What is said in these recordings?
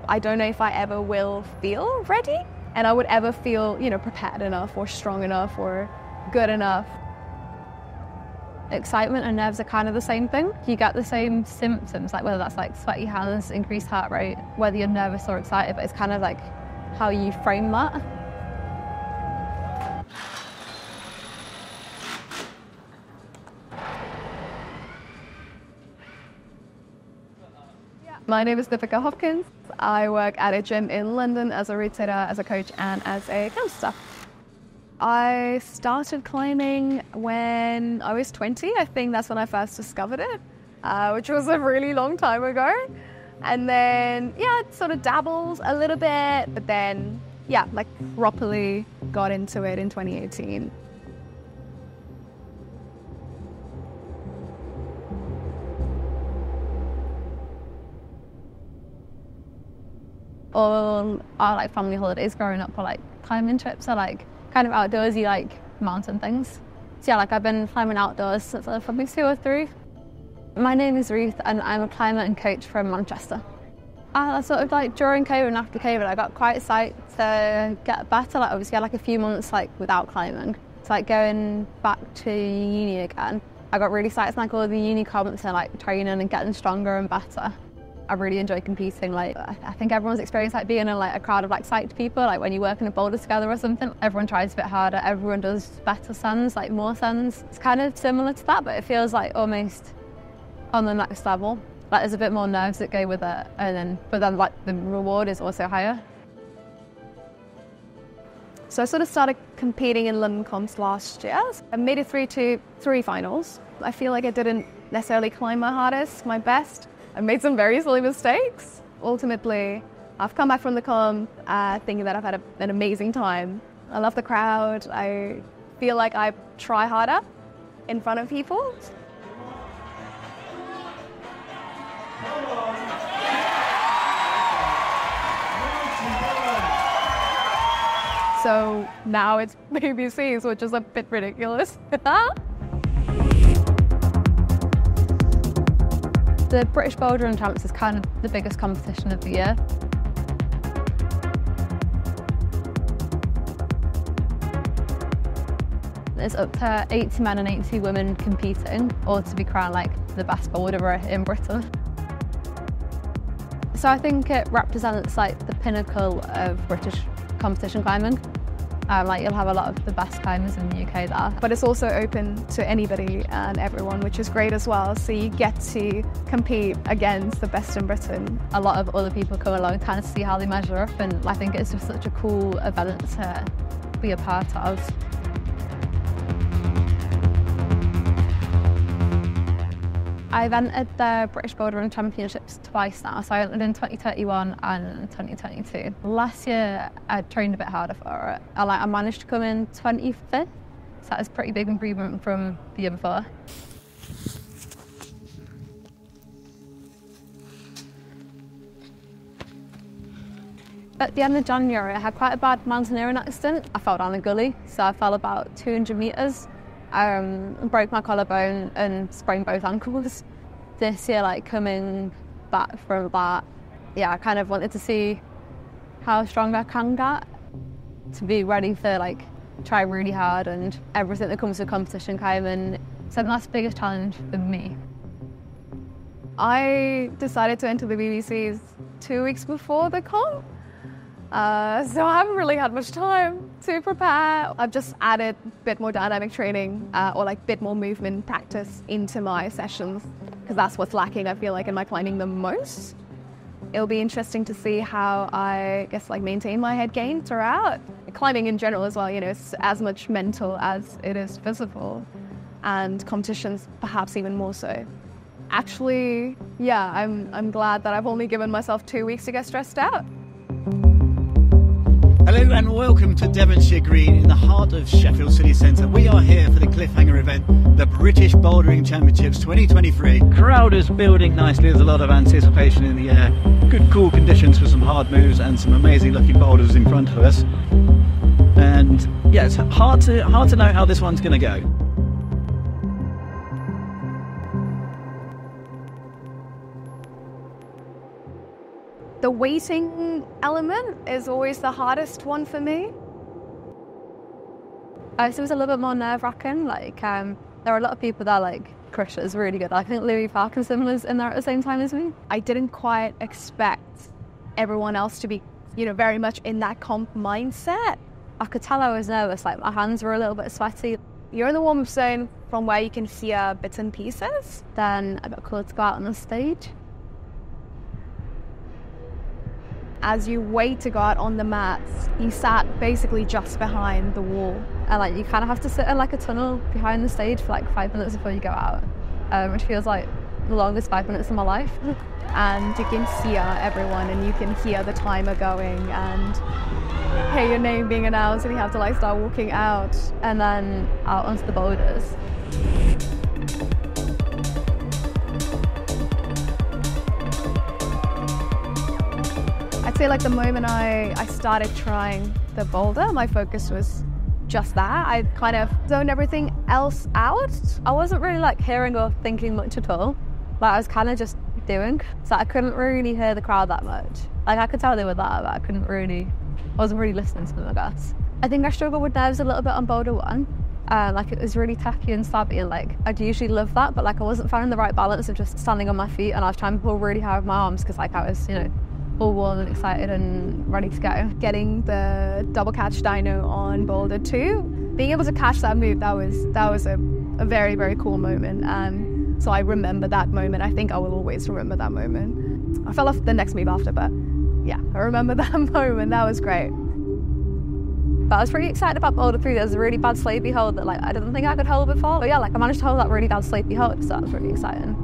I don't know if I ever will feel ready and I would ever feel, prepared enough or strong enough or good enough. Excitement and nerves are kind of the same thing. You get the same symptoms, like whether that's like sweaty hands, increased heart rate, whether you're nervous or excited, but it's kind of like how you frame that. My name is Dipika Hopkins. I work at a gym in London as a routator, as a coach, and as a counselor. I started climbing when I was 20. I think that's when I first discovered it, which was a really long time ago. And then, it sort of dabbled a little bit, but then, properly got into it in 2018. All our family holidays growing up were climbing trips or kind of outdoorsy mountain things. So I've been climbing outdoors since I was probably 2 or 3. My name is Ruth and I'm a climber and coach from Manchester. Sort of during COVID and after COVID, I got quite psyched to get better. Obviously I had a few months without climbing. It's going back to uni again. I got really psyched on all the uni comps and training and getting stronger and better. I really enjoy competing. I think everyone's experienced being in a crowd of psyched people, when you work in a boulder together or something. Everyone tries a bit harder, everyone does better sends, more sends. It's kind of similar to that, but it feels almost on the next level. There's a bit more nerves that go with it, but then the reward is also higher. So I sort of started competing in London comps last year. I made it through to 3 finals. I feel I didn't necessarily climb my hardest, my best. I made some very silly mistakes. Ultimately, I've come back from the comp thinking that I've had an amazing time. I love the crowd. I feel like I try harder in front of people. So now it's BBCs, which is a bit ridiculous. The British Bouldering Championships is kind of the biggest competition of the year. There's up to 80 men and 80 women competing, all to be crowned the best boulderer in Britain. So I think it represents the pinnacle of British competition climbing. You'll have a lot of the best climbers in the UK there. But it's also open to anybody and everyone, which is great as well. So you get to compete against the best in Britain. A lot of other people come along kind of see how they measure up, and I think it's just such a cool event to be a part of. I've entered the British Bouldering Championships twice now, so I entered in 2021 and 2022. Last year I trained a bit harder for it. I managed to come in 25th, so that was a pretty big improvement from the year before. At the end of January I had quite a bad mountaineering accident. I fell down a gully, so I fell about 200 metres. Broke my collarbone and sprained both ankles. This year, coming back from that, I kind of wanted to see how strong I can get, to be ready for try really hard and everything that comes with competition climbing. So that's the biggest challenge for me. I decided to enter the BBCs 2 weeks before the comp. So I haven't really had much time to prepare. I've just added a bit more dynamic training or a bit more movement practice into my sessions, because that's what's lacking, I feel in my climbing the most. It'll be interesting to see how I maintain my head gain throughout. Climbing in general as well, it's as much mental as it is physical, and competitions perhaps even more so. Actually, I'm glad that I've only given myself 2 weeks to get stressed out. Hello and welcome to Devonshire Green in the heart of Sheffield City Centre. We are here for the cliffhanger event, the British Bouldering Championships 2023. Crowd is building nicely, there's a lot of anticipation in the air. Good cool conditions for some hard moves and some amazing looking boulders in front of us. And it's hard to know how this one's going to go. The waiting element is always the hardest one for me. So it was a little bit more nerve-wracking. Like, there are a lot of people that like Krisha is really good. I think Louis Parkinson was in there at the same time as me. I didn't quite expect everyone else to be, very much in that comp mindset. I could tell I was nervous. Like, my hands were a little bit sweaty. You're in the warm-up zone from where you can hear bits and pieces. Then I got called to go out on the stage. As you wait to go out on the mats, you sat basically just behind the wall. And like, you kind of have to sit in like a tunnel behind the stage for like 5 minutes before you go out, which feels like the longest 5 minutes of my life. And you can hear everyone, and you can hear the timer going, and hear your name being announced, and you have to like start walking out. And then out onto the boulders. I'd say like the moment I started trying the boulder, my focus was just that. I kind of zoned everything else out. I wasn't really like hearing or thinking much at all. Like, I was kind of just doing. So I couldn't really hear the crowd that much. Like, I could tell they were there, but I wasn't really listening to them, I guess. I think I struggled with nerves a little bit on boulder one. Like, it was really tacky and stabby, and like, I'd usually love that, but like, I wasn't finding the right balance of just standing on my feet, and I was trying to pull really hard with my arms because like, I was, all warm and excited and ready to go. Getting the double catch dyno on boulder 2, being able to catch that move, that was a very, very cool moment. So I remember that moment. I think I will always remember that moment. I fell off the next move after, but yeah, I remember that moment. That was great. But I was pretty excited about boulder 3. There was a really bad slopey hold that like I didn't think I could hold before. But yeah, like I managed to hold that really bad slopey hold, so that was really exciting.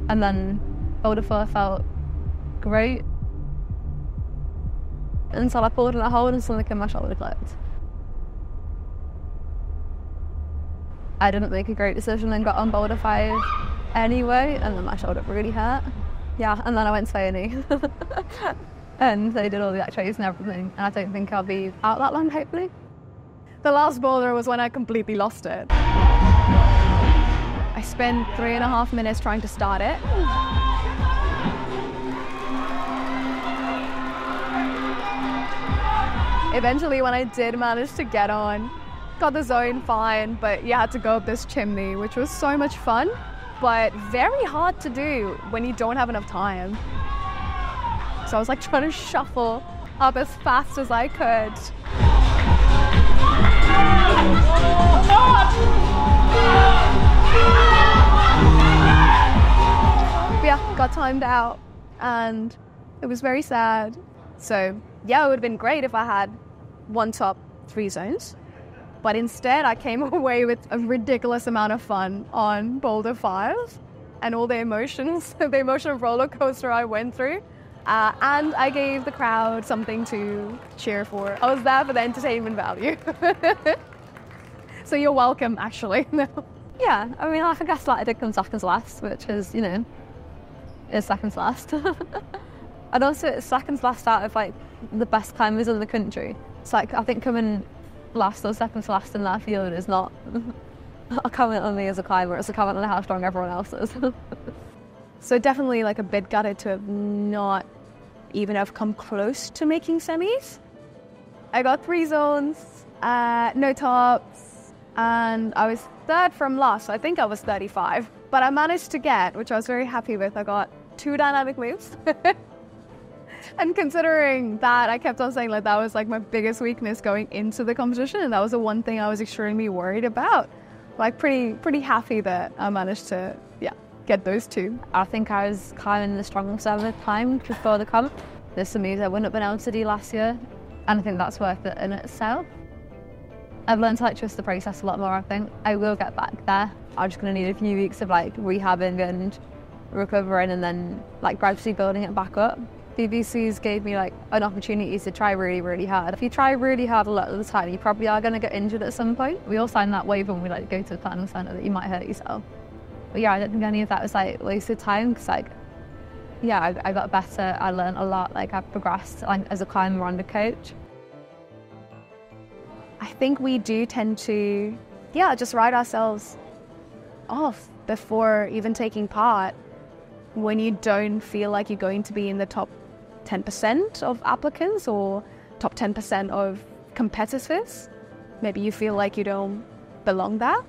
And then boulder 4 felt great until I pulled in a hold and something in my shoulder clipped. I didn't make a great decision and got on boulder 5 anyway, and then my shoulder really hurt. Yeah, and then I went to A&E. And they did all the x-rays and everything, and I don't think I'll be out that long, hopefully. The last boulder was when I completely lost it. I spent 3.5 minutes trying to start it. Eventually, when I did manage to get on, got the zone fine, but you had to go up this chimney, which was so much fun, but very hard to do when you don't have enough time. So I was like trying to shuffle up as fast as I could. But yeah, got timed out, and it was very sad. So yeah, it would have been great if I had one top 3 zones. But instead, I came away with a ridiculous amount of fun on boulder 5 and all the emotions, the emotional roller coaster I went through. And I gave the crowd something to cheer for. I was there for the entertainment value. So you're welcome, actually. Yeah, I mean, I guess like I did come seconds last, which is, is seconds last. And also it's seconds last out of like the best climbers in the country. So like, I think coming last or seconds last in that field is not a comment on me as a climber, it's a comment on how strong everyone else is. So definitely like a bit gutted to have not even have come close to making semis. I got 3 zones, no tops, and I was 3rd from last, so I think I was 35. But I managed to get, which I was very happy with, I got 2 dynamic moves. And considering that, I kept on saying like that was like my biggest weakness going into the competition, and that was the one thing I was extremely worried about. Like pretty happy that I managed to, get those 2. I think I was climbing the strongest I've ever climbed before the comp. There's some moves I wouldn't have been able to do last year, and I think that's worth it in itself. I've learned to like trust the process a lot more, I think. I will get back there. I'm just going to need a few weeks of like rehabbing and recovering, and then like gradually building it back up. BBCs gave me like an opportunity to try really, really hard. If you try really hard a lot of the time, you probably are going to get injured at some point. We all sign that waiver when we like go to the planning centre that you might hurt yourself. But yeah, I don't think any of that was like wasted time, because like, yeah, I got better. I learned a lot. Like I progressed like as a climber and a coach. I think we do tend to, just write ourselves off before even taking part when you don't feel like you're going to be in the top 10% of applicants or top 10% of competitors. Maybe you feel like you don't belong there.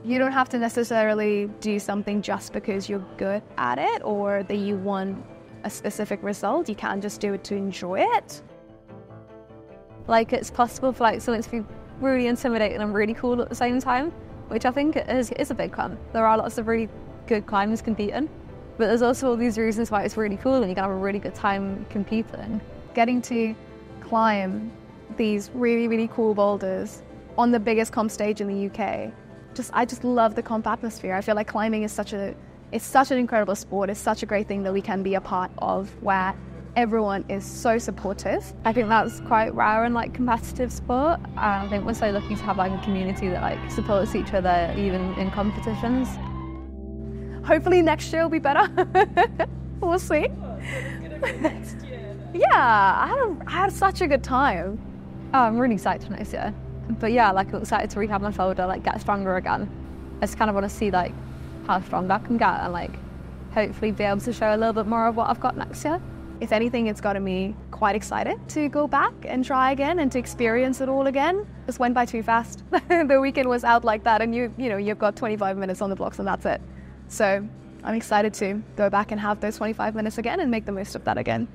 You don't have to necessarily do something just because you're good at it or that you want a specific result. You can just do it to enjoy it. Like, it's possible for like something to be really intimidating and really cool at the same time, which I think is a big con. There are lots of really good climbers competing, but there's also all these reasons why it's really cool and you can have a really good time competing. Getting to climb these really, really cool boulders on the biggest comp stage in the UK. I just love the comp atmosphere. I feel like climbing is such an incredible sport. It's such a great thing that we can be a part of, where everyone is so supportive. I think that's quite rare in like competitive sport. I think we're so lucky to have like a community that like supports each other even in competitions. Hopefully next year will be better. We'll see. Yeah, I had such a good time. Oh, I'm really excited for next year. But yeah, like I'm excited to rehab my shoulder, like get stronger again. I just kind of want to see like how strong I can get and like hopefully be able to show a little bit more of what I've got next year. If anything, it's gotten me quite excited to go back and try again and to experience it all again. Just went by too fast. The weekend was out like that, and you've got 25 minutes on the blocks and that's it. So I'm excited to go back and have those 25 minutes again and make the most of that again.